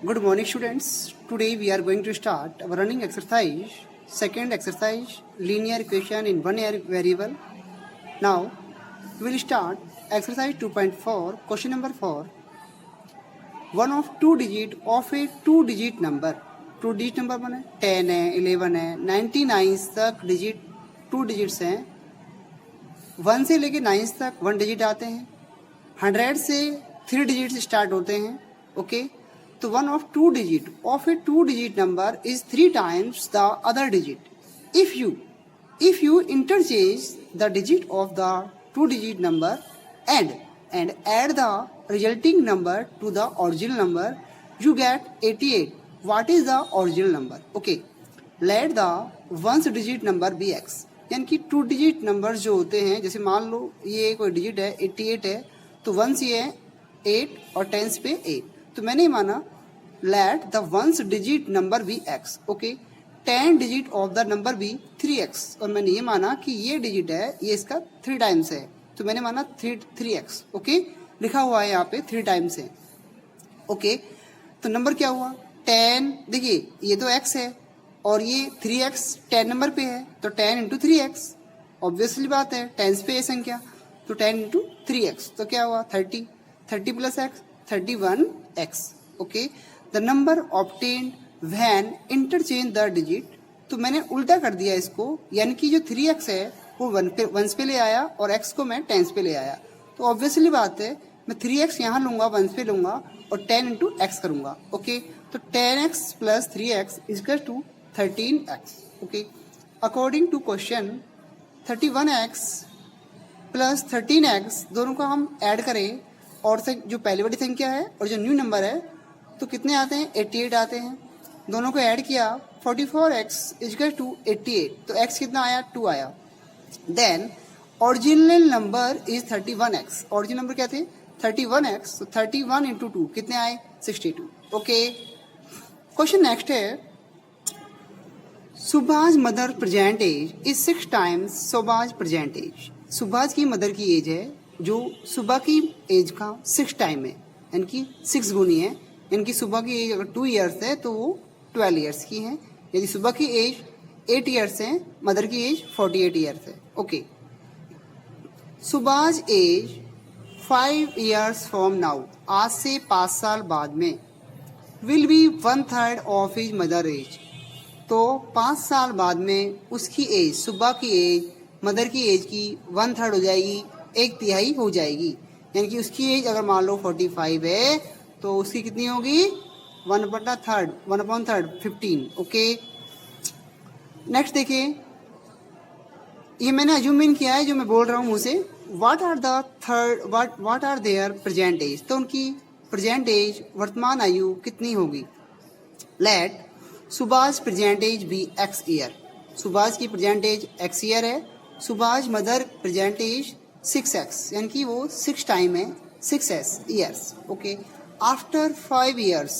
Good morning, students. Today we are going to start our running exercise. Second exercise, linear equation in one variable. Now we will start exercise 2.4, question number 4. One of two digit of a two-digit number. Two digit number बने 10 है, 11 है, 99 तक digit two digits हैं. 1 से लेके 9 तक 1 digit आते हैं. 100 से 3 डिजिट स्टार्ट होते हैं. ओके तो one of two digit of A two digit number is 3 times the other digit. If you interchange the digit of the two digit number and add the resulting number to the original number, you get 88. What is the original number? Okay, let the ones digit number be x. यानी कि two digit number जो होते हैं, जैसे मान लो ये कोई digit है 88 है, तो वंस ये है 8 और टेंस पे 8. तो मैंने माना let the ones digit number be x. Okay, 10 digit of the number भी 3x. और मैंने ये माना कि ये डिजिट है, ये इसका 3 टाइम्स है, तो मैंने माना 3x. ओके, लिखा हुआ है यहाँ पे 3 टाइम्स है. ओके तो नंबर क्या हुआ 10. देखिए ये तो x है और ये 3x 10 नंबर पे है, तो 10 इंटू 3x. ऑब्वियसली बात है, टेंस पे है संख्या, तो 10 इंटू 3x तो क्या हुआ 30 plus x 31x. Okay the number obtained when interchange the digit. तो मैंने उल्टा कर दिया इसको, यानी कि जो 3x है वो वंस पे ले आया और x को मैं टेंस पे ले आया. तो ऑब्वियसली बात है मैं 3x यहाँ लूंगा, वंस पे लूंगा और 10 इंटू x करूंगा. ओके तो 10x plus 3x is equal to 13x. Okay according to question 31x plus 13x दोनों को हम ऐड करें और जो पहली बड़ी संख्या है और जो न्यू नंबर है तो कितने आते हैं 88 आते हैं. दोनों को ऐड किया 44x इजकल टू 88, तो x कितना आया 2 आया. Then original number is 31x. Original number क्या थे 31x, तो 31 इंटू 2 कितने आए 62. ओके क्वेश्चन नेक्स्ट है Subhash mother present age is 6 times Subhash present age. Subhash की मदर की एज है जो सुबह की एज का 6 टाइम है, यानी कि 6 गुनी है. यानी कि सुबह की एज अगर 2 years है तो वो 12 years की है. यदि सुबह की एज 8 years है, मदर की एज 48 years है. Okay Subhash age 5 years from now, आज से 5 साल बाद में, will be 1/3 of his mother age. तो 5 साल बाद में उसकी एज, सुबह की एज मदर की एज की 1/3 हो जाएगी, 1/3 हो जाएगी. यानी कि उसकी एज अगर मान लो 45 है तो उसकी कितनी होगी 1/3 15. ओके नेक्स्ट देखिए, ये मैंने अज्यूम किया है जो मैं बोल रहा हूँ मुँह से. What are their present age. तो उनकी प्रेजेंट एज वर्तमान आयु कितनी होगी. Let Subhash present age be x year. Subhash की प्रेजेंट एज x ईयर है. Subhash mother present as 6x, यानी कि वो 6 टाइम है 6s years. Okay after 5 years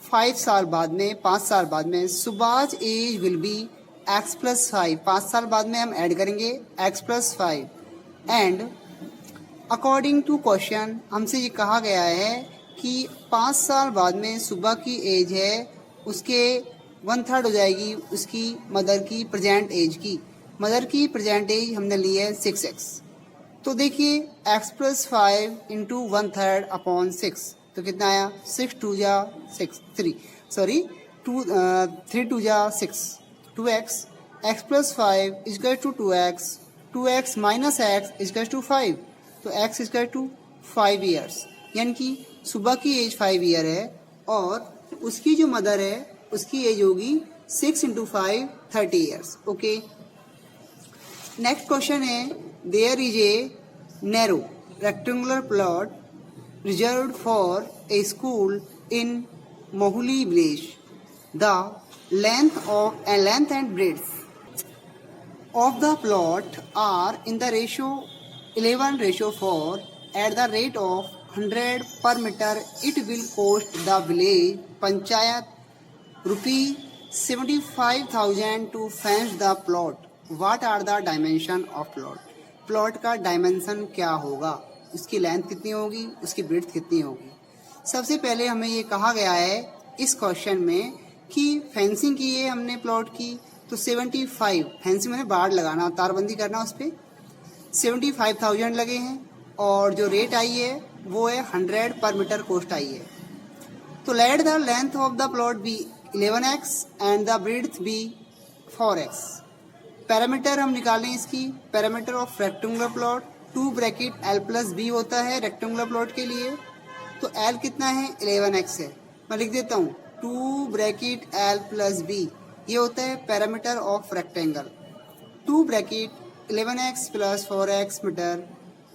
5 साल बाद में, 5 साल बाद में Subhash age will be x plus 5. 5 साल बाद में हम ऐड करेंगे x plus 5. And according to question हमसे ये कहा गया है कि 5 साल बाद में सुबह की एज है उसके 1/3 हो जाएगी उसकी मदर की प्रेजेंट एज की. मदर की प्रेजेंट एज हमने ली है 6x. तो देखिए x प्लस 5 इंटू 1/3 अपॉन 6 तो कितना आया 6 2 जा 6 3 सॉरी 3 2 जा 6 2x. x plus 5 is equal to 2x. 2x minus x is equal to 5, तो x इजकल टू 5 years. यानी कि सुबह की एज 5 year है और उसकी जो मदर है उसकी एज होगी 6 into 5 30 years. Okay next question है there is a narrow rectangular plot reserved for a school in Mohuli village. The length and breadth of the plot are in the ratio 11:4. At the rate of 100 per meter, it will cost the village panchayat ₹75,000 to fence the plot. What are the dimension of plot? Plot का dimension क्या होगा, उसकी length कितनी होगी, उसकी breadth कितनी होगी. सबसे पहले हमें ये कहा गया है इस क्वेश्चन में कि फेंसिंग की है हमने प्लॉट की, तो 75 फेंसिंग मैंने बाड़ लगाना, तारबंदी करना, उस पर 75,000 लगे हैं और जो रेट आई है वो है 100 पर मीटर कॉस्ट आई है। तो let the length of the plot be 11x and the breadth be 4x। Parameter हम निकालें इसकी, parameter of rectangular plot 2 bracket L plus B होता है रेक्टेंगुलर प्लॉट के लिए। तो L कितना है 11x है, मैं लिख देता हूँ 2 ब्रैकेट L प्लस बी, ये होता है perimeter of rectangle. 2 bracket 11x plus 4x metre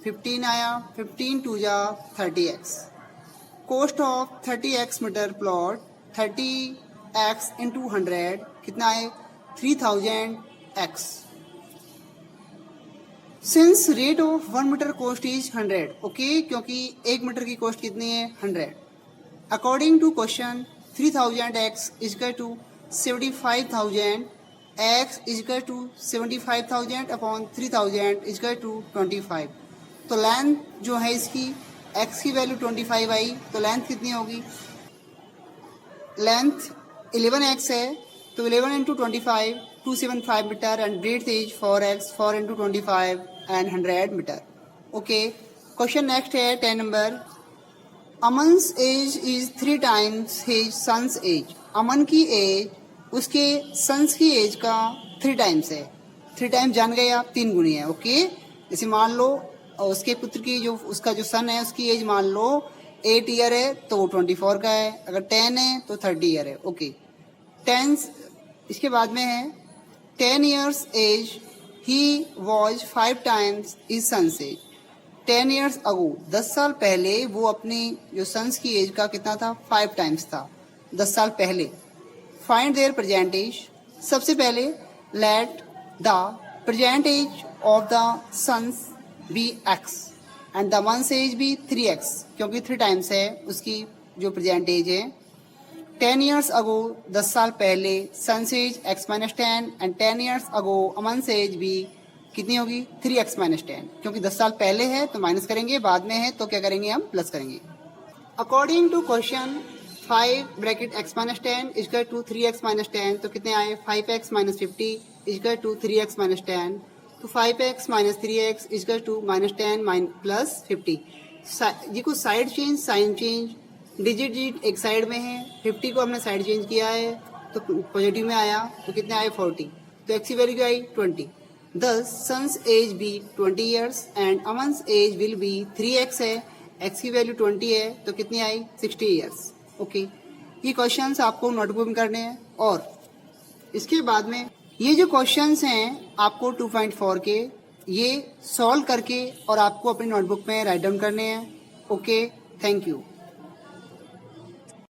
15 आया, 15 2 जा 30x। Cost of 30x metre plot 30x into 100 कितना है 3000x। Since rate of 1 metre cost is 100, okay, क्योंकि 1 मीटर की कॉस्ट कितनी है 100। अकॉर्डिंग टू क्वेश्चन 3000x is equal to 75,000, x is equal to 75,000 upon 3000 is equal to 25। तो length जो है इसकी x की वैल्यू 25 आई, तो लेंथ कितनी होगी, लेंथ 11x है तो 11 into 25 275 metre and breadth is 4x 4 into 25 and 100 metre. Okay, question next है 10 number. Aman's age is 3 times his son's age. Aman की एज उसके सन्स की एज का 3 टाइम्स है। 3 टाइम्स जान गए आप, 3 गुनी है। ओके, जैसे मान लो उसके पुत्र की जो उसका जो सन है उसकी एज मान लो 8 ईयर है तो वो 24 का है, अगर 10 है तो 30 ईयर है। ओके, 10 इसके बाद में है 10 years age he was 5 times his son's age. 10 years ago 10 साल पहले वो अपनी जो सन्स की एज का कितना था 5 टाइम्स था 10 साल पहले। Find their present age. सबसे पहले let the present age of the son's be x and the man's age be 3x, क्योंकि 3 टाइम्स है उसकी जो प्रेजेंट एज है। 10 ईयर्स अगो 10 साल पहले son's age x minus 10 and 10 years ago Aman's age भी कितनी होगी 3x माइनस 10, क्योंकि 10 साल पहले है तो माइनस करेंगे, बाद में है तो क्या करेंगे हम प्लस करेंगे। According to question 5 bracket x minus 10 is equal to 3x minus 10, तो कितने आए 5x minus 50 is equal to 3x minus 10, तो 5x minus 3x is equal to minus 10 plus 50। जी को side change sign change, digit एक साइड में है, 50 को हमने साइड चेंज किया है तो पॉजिटिव में आया, तो कितने आए 40, तो x की वैल्यू क्या आई 20। Thus son's age be 20 years and Aman's age will be 3x है, x की वैल्यू 20 है तो कितनी आई 60 years। ओके, ये क्वेश्चंस आपको नोटबुक में करने हैं और इसके बाद में ये जो क्वेश्चंस हैं आपको 2.4 के ये सॉल्व करके और आपको अपनी नोटबुक में राइट डाउन करने हैं। Okay, thank you.